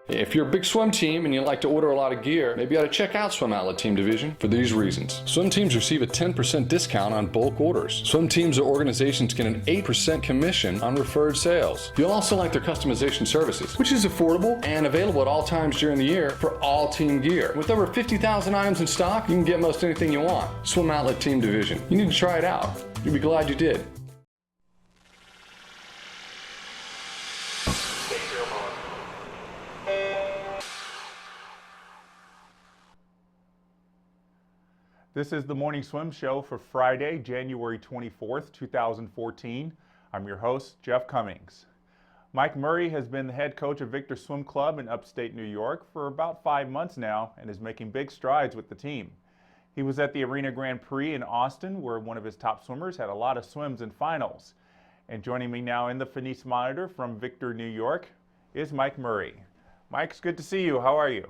If you're a big swim team and you like to order a lot of gear, maybe you ought to check out Swim Outlet Team Division for these reasons. Swim teams receive a 10% discount on bulk orders. Swim teams or organizations get an 8% commission on referred sales. You'll also like their customization services, which is affordable and available at all times during the year for all team gear. With over 50,000 items in stock, you can get most anything you want. Swim Outlet Team Division. You need to try it out. You'll be glad you did. This is the Morning Swim Show for Friday, January 24th, 2014. I'm your host, Jeff Cummings. Mike Murray has been the head coach of Victor Swim Club in upstate New York for about 5 months now and is making big strides with the team. He was at the Arena Grand Prix in Austin, where one of his top swimmers had a lot of swims and finals. And joining me now in the Finis Monitor from Victor, New York, is Mike Murray. Mike, it's good to see you. How are you?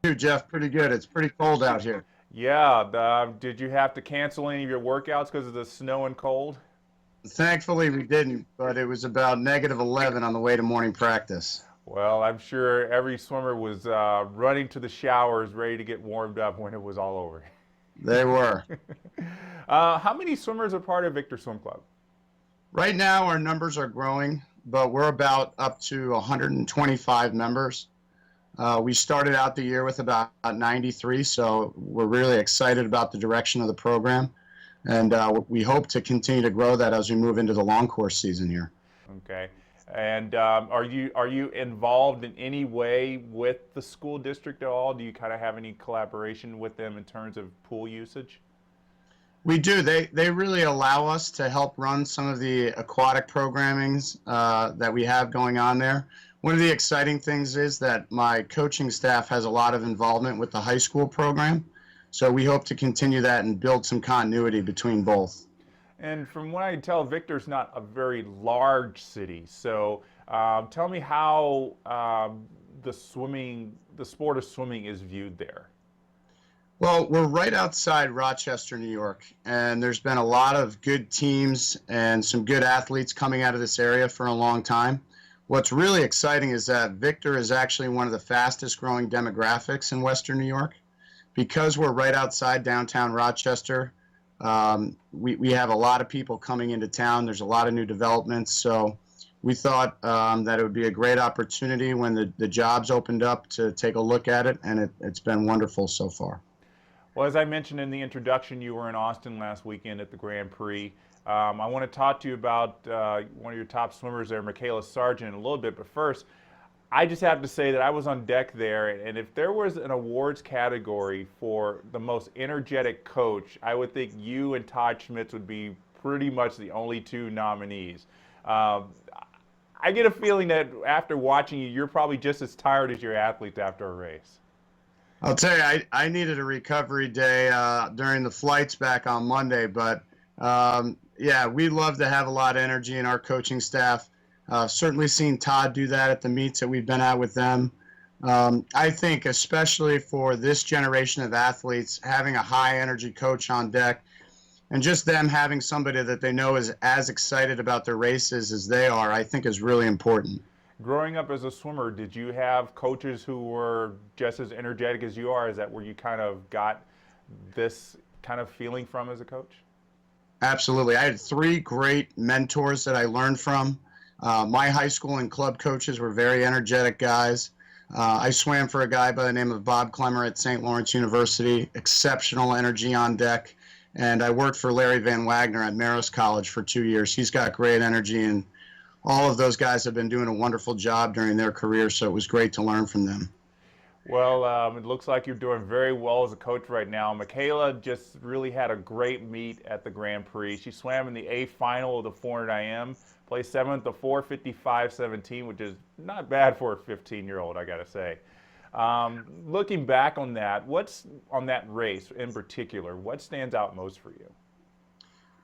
You, Jeff, pretty good. It's pretty cold out here. Yeah, did you have to cancel any of your workouts because of the snow and cold? Thankfully, we didn't, but it was about -11 on the way to morning practice. Well, I'm sure every swimmer was running to the showers ready to get warmed up when it was all over. They were. How many swimmers are part of Victor Swim Club? Right now, our numbers are growing, but we're about up to 125 members. We started out the year with about 93, so we're really excited about the direction of the program, and we hope to continue to grow that as we move into the long course season here. Okay, and are you involved in any way with the school district at all? Do you kind of have any collaboration with them in terms of pool usage? We do. They really allow us to help run some of the aquatic programmings that we have going on there. One of the exciting things is that my coaching staff has a lot of involvement with the high school program, so we hope to continue that and build some continuity between both. And from what I can tell, Victor's not a very large city, so tell me how the sport of swimming is viewed there. Well, we're right outside Rochester, New York, and there's been a lot of good teams and some good athletes coming out of this area for a long time. What's really exciting is that Victor is actually one of the fastest growing demographics in Western New York. Because we're right outside downtown Rochester, we have a lot of people coming into town. There's a lot of new developments, so we thought that it would be a great opportunity when the jobs opened up to take a look at it, and it's been wonderful so far. Well, as I mentioned in the introduction, you were in Austin last weekend at the Grand Prix. I want to talk to you about one of your top swimmers there, Makayla Sargent, in a little bit. But first, I just have to say that I was on deck there, and if there was an awards category for the most energetic coach, I would think you and Todd Schmitz would be pretty much the only two nominees. I get a feeling that after watching you, you're probably just as tired as your athletes after a race. I'll tell you, I needed a recovery day during the flights back on Monday, but yeah, we love to have a lot of energy in our coaching staff. Certainly seen Todd do that at the meets that we've been at with them. I think especially for this generation of athletes, having a high energy coach on deck and just them having somebody that they know is as excited about their races as they are, I think is really important. Growing up as a swimmer, did you have coaches who were just as energetic as you are? Is that where you kind of got this kind of feeling from as a coach? Absolutely. I had 3 great mentors that I learned from. My high school and club coaches were very energetic guys. I swam for a guy by the name of Bob Clemmer at St. Lawrence University, exceptional energy on deck. And I worked for Larry Van Wagner at Marist College for 2 years. He's got great energy, and all of those guys have been doing a wonderful job during their career, so it was great to learn from them. Well, it looks like you're doing very well as a coach right now. Makayla just really had a great meet at the Grand Prix. She swam in the A final of the 400 IM, placed 7th, the 4:55.17, which is not bad for a 15-year-old, I got to say. Looking back on that, what's on that race in particular, what stands out most for you?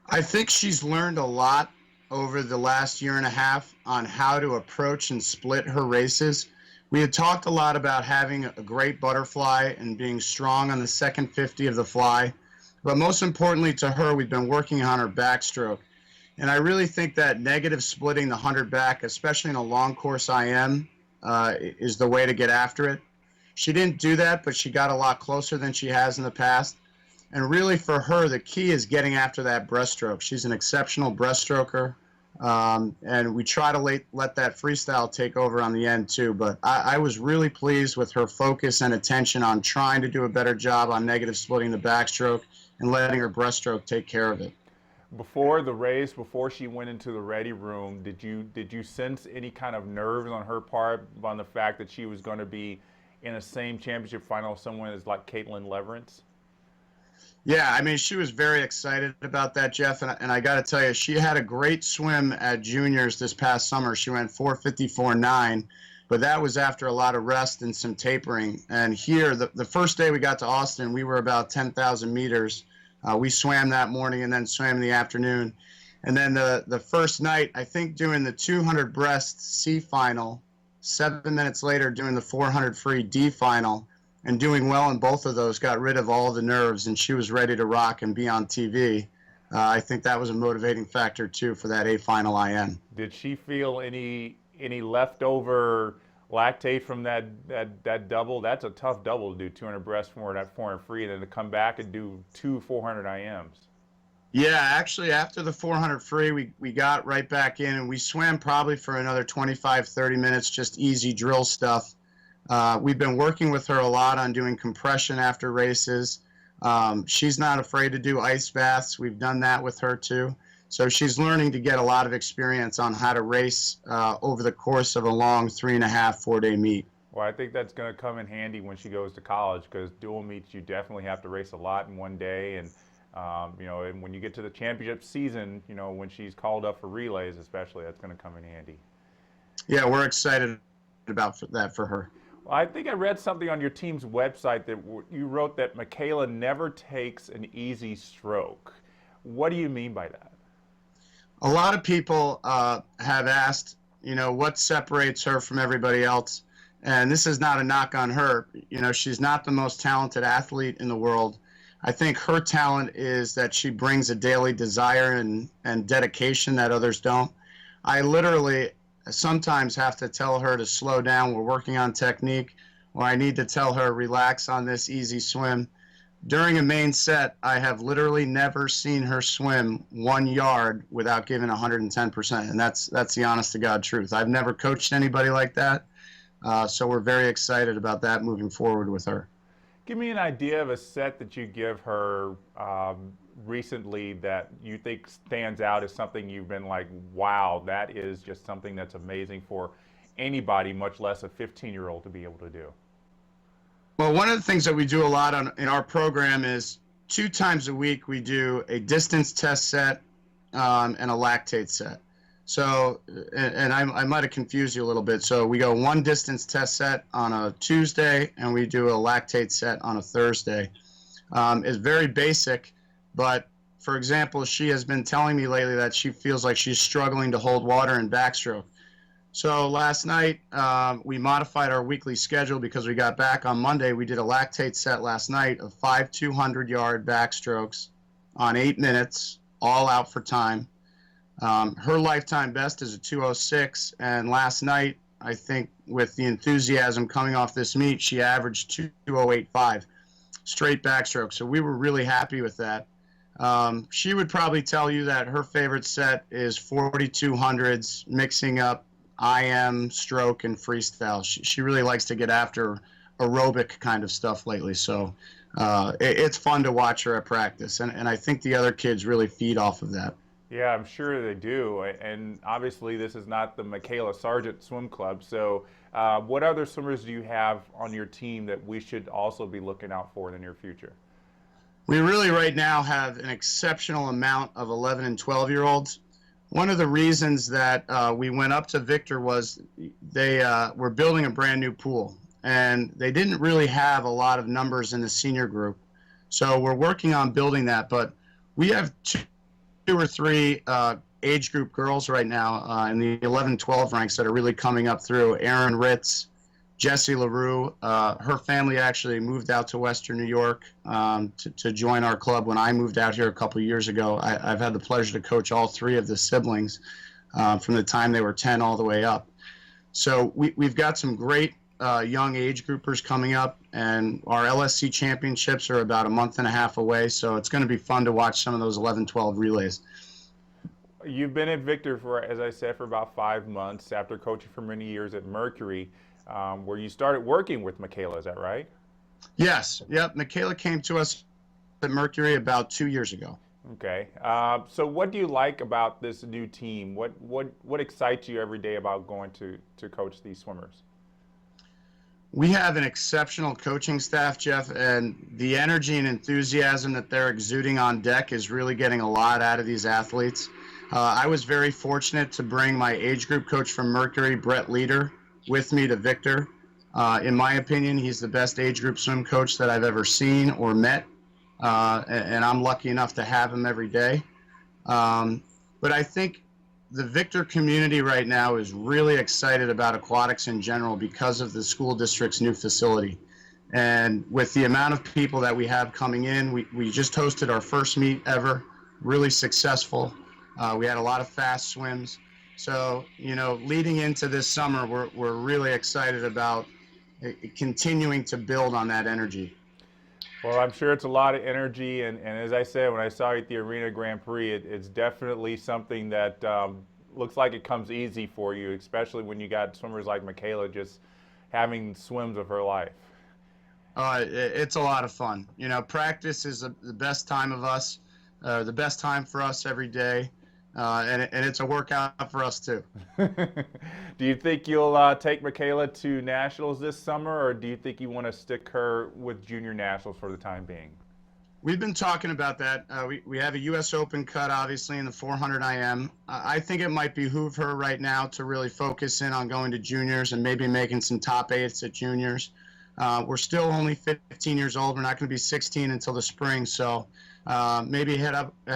I think she's learned a lot over the last year and a half on how to approach and split her races. We had talked a lot about having a great butterfly and being strong on the second 50 of the fly. But most importantly to her, we've been working on her backstroke. And I really think that negative splitting the 100 back, especially in a long course IM, is the way to get after it. She didn't do that, but she got a lot closer than she has in the past. And really for her, the key is getting after that breaststroke. She's an exceptional breaststroker. And we try to let that freestyle take over on the end too. But I was really pleased with her focus and attention on trying to do a better job on negative splitting the backstroke and letting her breaststroke take care of it. Before the race, before she went into the ready room, did you sense any kind of nerves on her part on the fact that she was going to be in the same championship final as someone as like Caitlin Leverance? Yeah, I mean, she was very excited about that, Jeff, and I got to tell you, she had a great swim at juniors this past summer. She went 4:54.9, but that was after a lot of rest and some tapering. And here, the first day we got to Austin, we were about 10,000 meters. We swam that morning and then swam in the afternoon. And then the first night, I think doing the 200 breast C final, 7 minutes later doing the 400 free D final, and doing well in both of those, got rid of all the nerves, and she was ready to rock and be on TV. I think that was a motivating factor too for that A final IM. Did she feel any leftover lactate from that double? That's a tough double to do 200 breast for that 400 free, and then to come back and do two 400 IMs. Yeah, actually after the 400 free, we got right back in, and we swam probably for another 25, 30 minutes, just easy drill stuff. We've been working with her a lot on doing compression after races. She's not afraid to do ice baths. We've done that with her too. So she's learning to get a lot of experience on how to race over the course of a long 3.5, 4-day meet. Well, I think that's going to come in handy when she goes to college, because dual meets, you definitely have to race a lot in one day. And, and when you get to the championship season, when she's called up for relays especially, that's going to come in handy. Yeah, we're excited about that for her. Well, I think I read something on your team's website that you wrote that Makayla never takes an easy stroke. What do you mean by that? A lot of people have asked, what separates her from everybody else. And this is not a knock on her. She's not the most talented athlete in the world. I think her talent is that she brings a daily desire and dedication that others don't. I literally sometimes have to tell her to slow down. We're working on technique, or I need to tell her relax on this easy swim. During a main set, I have literally never seen her swim 1 yard without giving 110%, and that's the honest to God truth. I've never coached anybody like that, so we're very excited about that moving forward with her. Give me an idea of a set that you give her recently that you think stands out as something you've been like, wow, that is just something that's amazing for anybody, much less a 15-year-old to be able to do. Well, one of the things that we do a lot in our program is 2 times a week we do a distance test set and a lactate set. So, and I might have confused you a little bit. So we go 1 distance test set on a Tuesday, and we do a lactate set on a Thursday. It's very basic, but for example, she has been telling me lately that she feels like she's struggling to hold water in backstroke. So last night, we modified our weekly schedule because we got back on Monday. We did a lactate set last night of 5 200-yard backstrokes on 8 minutes, all out for time. Her lifetime best is a 2:06, and last night, I think with the enthusiasm coming off this meet, she averaged 2:08.5 straight backstroke. So we were really happy with that. She would probably tell you that her favorite set is 4200s, mixing up IM, stroke, and freestyle. She really likes to get after aerobic kind of stuff lately. So it's fun to watch her at practice, and I think the other kids really feed off of that. Yeah, I'm sure they do. And obviously this is not the Makayla Sargent Swim Club. So what other swimmers do you have on your team that we should also be looking out for in the near future? We really right now have an exceptional amount of 11 and 12-year-olds. One of the reasons that we went up to Victor was they were building a brand new pool, and they didn't really have a lot of numbers in the senior group. So we're working on building that, but we have two or three age group girls right now in the 11-12 ranks that are really coming up through. Erin Ritz, Jessie LaRue. Her family actually moved out to Western New York to join our club when I moved out here a couple years ago. I've had the pleasure to coach all 3 of the siblings from the time they were 10 all the way up. So we've got some great young age groupers coming up, and our LSC championships are about a month and a half away. So it's going to be fun to watch some of those 11-12 relays. You've been at Victor for, as I said, for about 5 months after coaching for many years at Mercury, where you started working with Makayla. Is that right? Yes. Yep. Makayla came to us at Mercury about 2 years ago. Okay. So what do you like about this new team? What excites you every day about going to coach these swimmers? We have an exceptional coaching staff, Jeff, and the energy and enthusiasm that they're exuding on deck is really getting a lot out of these athletes. I was very fortunate to bring my age group coach from Mercury, Brett Leader, with me to Victor. In my opinion, he's the best age group swim coach that I've ever seen or met, and I'm lucky enough to have him every day. But I think the Victor community right now is really excited about aquatics in general because of the school district's new facility. And with the amount of people that we have coming in, we just hosted our first meet ever, really successful. We had a lot of fast swims. So, leading into this summer, we're really excited about continuing to build on that energy. Well, I'm sure it's a lot of energy, and as I said, when I saw you at the Arena Grand Prix, it's definitely something that looks like it comes easy for you, especially when you got swimmers like Makayla just having swims of her life. It's a lot of fun. Practice is the best time of us, the best time for us every day, and it's a workout for us too. Do you think you'll take Makayla to nationals this summer, or do you think you want to stick her with junior nationals for the time being? We've been talking about that. We have a U.S. Open cut, obviously, in the 400 IM. I think it might behoove her right now to really focus in on going to juniors and maybe making some top eights at juniors. We're still only 15 years old. We're not going to be 16 until the spring, so maybe head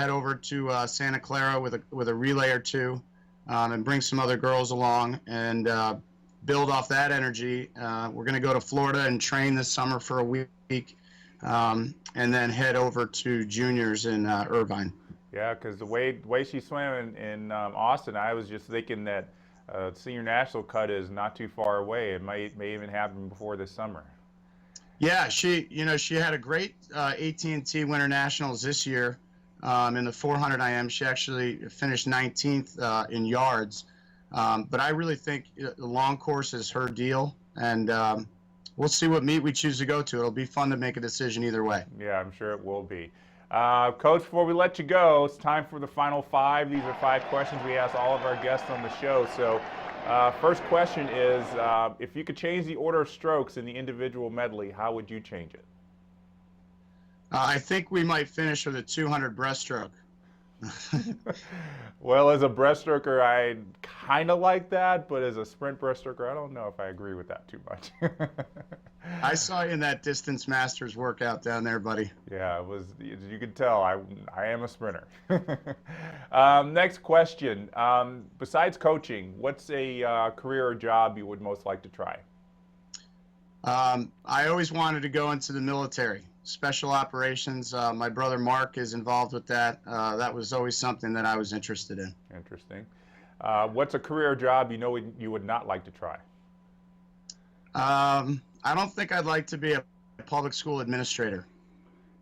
over to Santa Clara with a relay or two, and bring some other girls along and build off that energy. We're going to go to Florida and train this summer for a week, and then head over to juniors in Irvine. Yeah, because the way she swam in Austin, I was just thinking that senior national cut is not too far away. It may even happen before this summer. Yeah, she had a great AT&T Winter Nationals this year in the 400 IM. She actually finished 19th in yards. But I really think the long course is her deal, and we'll see what meet we choose to go to. It'll be fun to make a decision either way. Yeah, I'm sure it will be. Coach, before we let you go, it's time for the final 5. These are 5 questions we ask all of our guests on the show. So first question is, if you could change the order of strokes in the individual medley, how would you change it? I think we might finish with a 200 breaststroke. Well, as a breaststroker, I kind of like that, but as a sprint breaststroker, I don't know if I agree with that too much. I saw you in that distance masters workout down there, buddy. Yeah, it was. As you can tell, I am a sprinter. Next question. Besides coaching, what's a career or job you would most like to try? I always wanted to go into the military, special operations. My brother Mark is involved with that. That was always something that I was interested in. Interesting. What's a career or job you would not like to try? I don't think I'd like to be a public school administrator.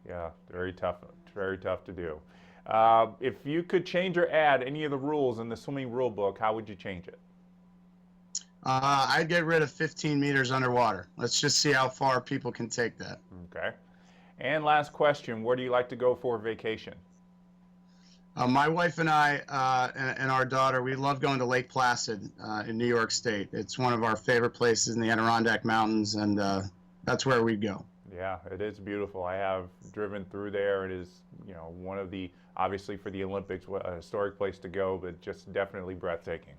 Yeah, very tough to do. If you could change or add any of the rules in the swimming rule book, how would you change it? I'd get rid of 15 meters underwater. Let's just see how far people can take that. Okay. And last question, where do you like to go for vacation? My wife and I and our daughter, we love going to Lake Placid in New York State. It's one of our favorite places in the Adirondack Mountains, and that's where we'd go. Yeah, it is beautiful. I have driven through there. It is, one of the, obviously for the Olympics, a historic place to go, but just definitely breathtaking.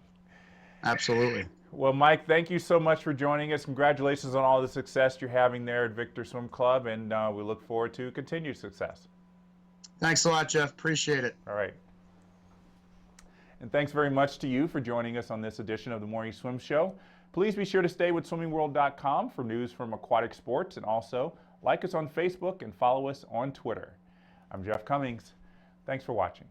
Absolutely. Well, Mike, thank you so much for joining us. Congratulations on all the success you're having there at Victor Swim Club, and we look forward to continued success. Thanks a lot, Jeff. Appreciate it. All right. And thanks very much to you for joining us on this edition of the Morning Swim Show. Please be sure to stay with swimmingworld.com for news from aquatic sports, and also like us on Facebook and follow us on Twitter. I'm Jeff Cummings. Thanks for watching.